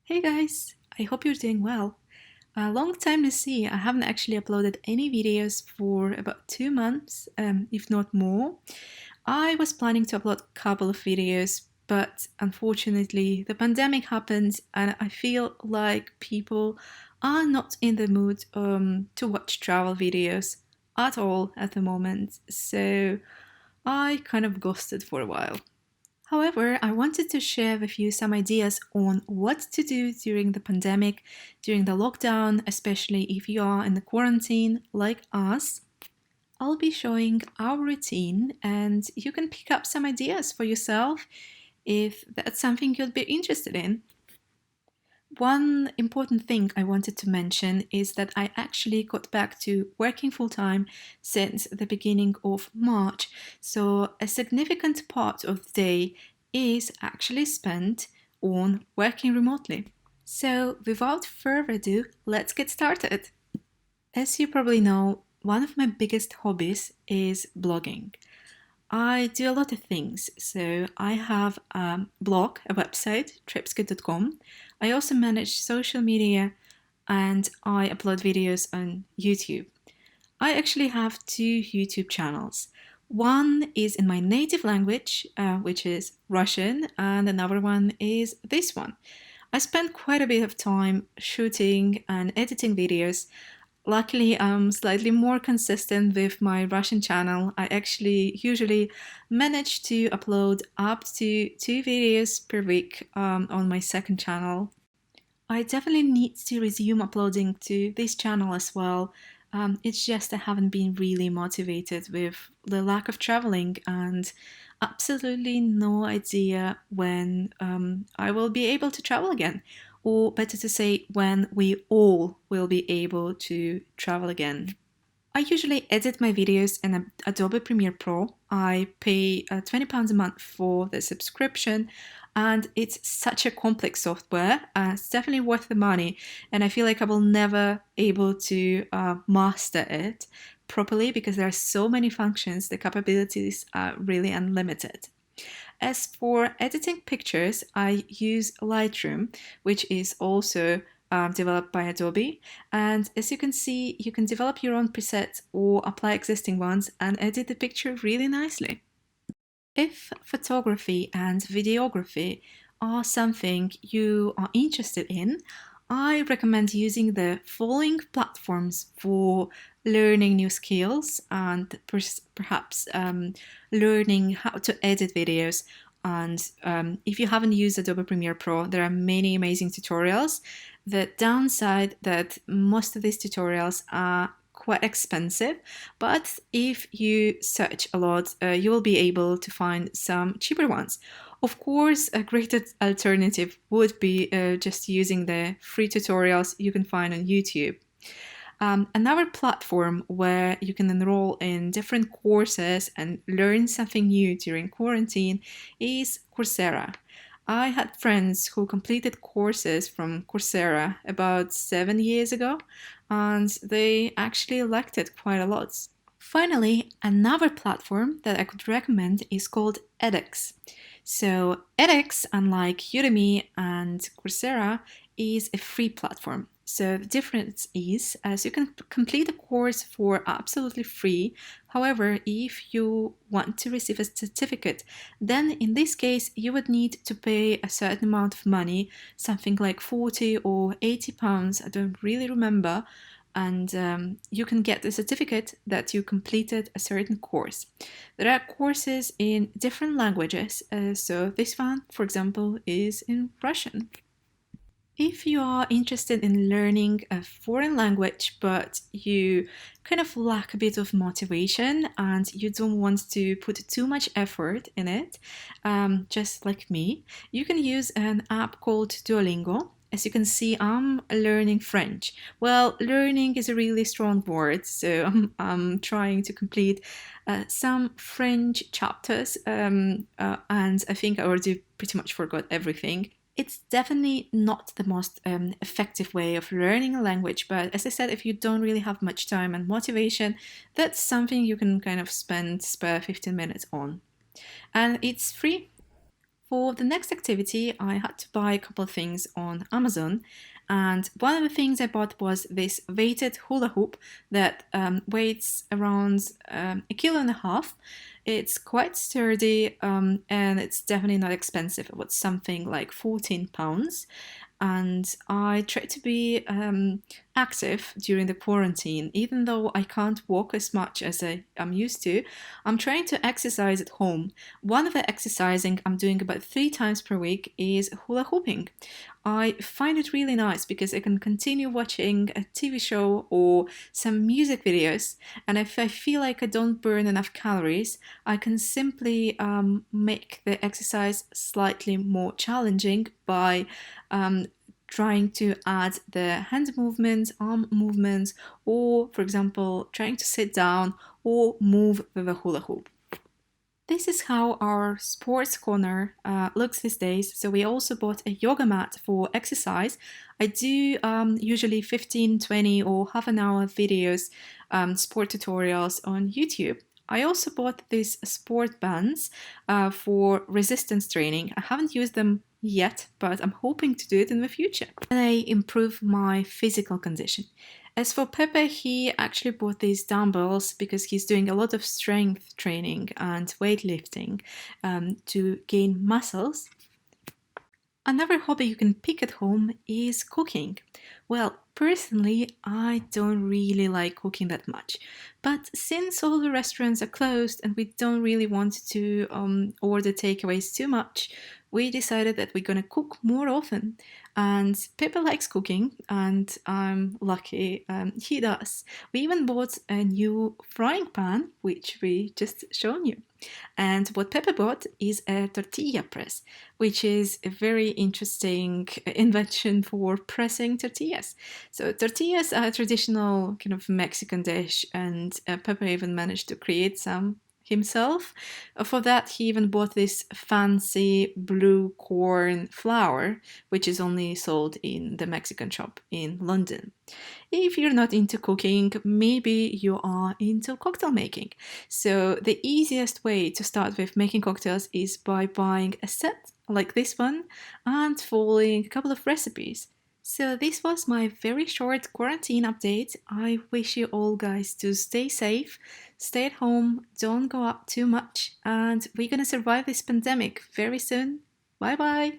Hey guys, I hope you're doing well. A long time to see. I haven't actually uploaded any videos for about 2 months, if not more. I was planning to upload a couple of videos, but unfortunately, the pandemic happened, and I feel like people are not in the mood to watch travel videos at all at the moment. So I kind of ghosted for a while. However, I wanted to share with you some ideas on what to do during the pandemic, during the lockdown, especially if you are in the quarantine like us. I'll be showing our routine and you can pick up some ideas for yourself if that's something you'd be interested in. One important thing I wanted to mention is that I actually got back to working full time since the beginning of March, so a significant part of the day is actually spent on working remotely. So, without further ado, let's get started. As you probably know, one of my biggest hobbies is blogging. I do a lot of things. So I have a blog, a website, tripsget.com. I also manage social media and I upload videos on YouTube. I actually have two YouTube channels. One is in my native language, which is Russian, and another one is this one. I spend quite a bit of time shooting and editing videos. Luckily, I'm slightly more consistent with my Russian channel. I actually usually manage to upload up to 2 videos per week on my second channel. I definitely need to resume uploading to this channel as well. It's just I haven't been really motivated with the lack of traveling and absolutely no idea when I will be able to travel again. Or better to say, when we all will be able to travel again. I usually edit my videos in Adobe Premiere Pro. I pay £20 a month for the subscription, and it's such a complex software. It's definitely worth the money, and I feel like I will never able to master it properly because there are so many functions. The capabilities are really unlimited. As for editing pictures, I use Lightroom, which is also developed by Adobe. And as you can see, you can develop your own presets or apply existing ones and edit the picture really nicely. If photography and videography are something you are interested in, I recommend using the following platforms for learning new skills and perhaps learning how to edit videos. And if you haven't used Adobe Premiere Pro, there are many amazing tutorials. The downside that most of these tutorials are quite expensive, but if you search a lot, you will be able to find some cheaper ones. Of course, a great alternative would be just using the free tutorials you can find on YouTube. Another platform where you can enroll in different courses and learn something new during quarantine is Coursera. I had friends who completed courses from Coursera about 7 years ago, and they actually liked it quite a lot. Finally, another platform that I could recommend is called edX. So, edX, unlike Udemy and Coursera, is a free platform. So, the difference is as you can complete a course for absolutely free. However, if you want to receive a certificate, then in this case, you would need to pay a certain amount of money, something like 40 or 80 pounds, I don't really remember, and you can get the certificate that you completed a certain course. There are courses in different languages, so this one, for example, is in Russian. If you are interested in learning a foreign language, but you kind of lack a bit of motivation and you don't want to put too much effort in it, just like me, you can use an app called Duolingo. As you can see, I'm learning French. Well, learning is a really strong word, so I'm trying to complete some French chapters, and I think I already pretty much forgot everything. It's definitely not the most effective way of learning a language, but as I said, if you don't really have much time and motivation, that's something you can kind of spend spare 15 minutes on. And it's free. For the next activity, I had to buy a couple of things on Amazon, and one of the things I bought was this weighted hula hoop that weighs around 1.5 kg. It's quite sturdy, and it's definitely not expensive. It was something like £14, and I try to be active during the quarantine. Even though I can't walk as much as I'm used to, I'm trying to exercise at home. One of the exercising I'm doing about 3 times per week is hula hooping. I find it really nice because I can continue watching a TV show or some music videos, and if I feel like I don't burn enough calories, I can simply make the exercise slightly more challenging by um, trying to add the hand movements, arm movements, or, for example, trying to sit down or move with a hula hoop. This is how our sports corner looks these days. So we also bought a yoga mat for exercise. I do usually 15, 20 or half an hour videos, sport tutorials on YouTube. I also bought these sport bands for resistance training. I haven't used them yet, but I'm hoping to do it in the future. And I improve my physical condition. As for Pepe, he actually bought these dumbbells because he's doing a lot of strength training and weightlifting to gain muscles. Another hobby you can pick at home is cooking. Well, personally, I don't really like cooking that much. But since all the restaurants are closed and we don't really want to order takeaways too much, we decided that we're going to cook more often. And Pepe likes cooking, and I'm lucky he does. We even bought a new frying pan, which we just shown you. And what Pepe bought is a tortilla press, which is a very interesting invention for pressing tortillas. So tortillas are a traditional kind of Mexican dish, and Pepe even managed to create some himself. For that, he even bought this fancy blue corn flour, which is only sold in the Mexican shop in London. If you're not into cooking, maybe you are into cocktail making. So the easiest way to start with making cocktails is by buying a set like this one and following a couple of recipes. So this was my very short quarantine update. I wish you all guys to stay safe, stay at home, don't go out too much, and we're gonna survive this pandemic very soon. Bye bye!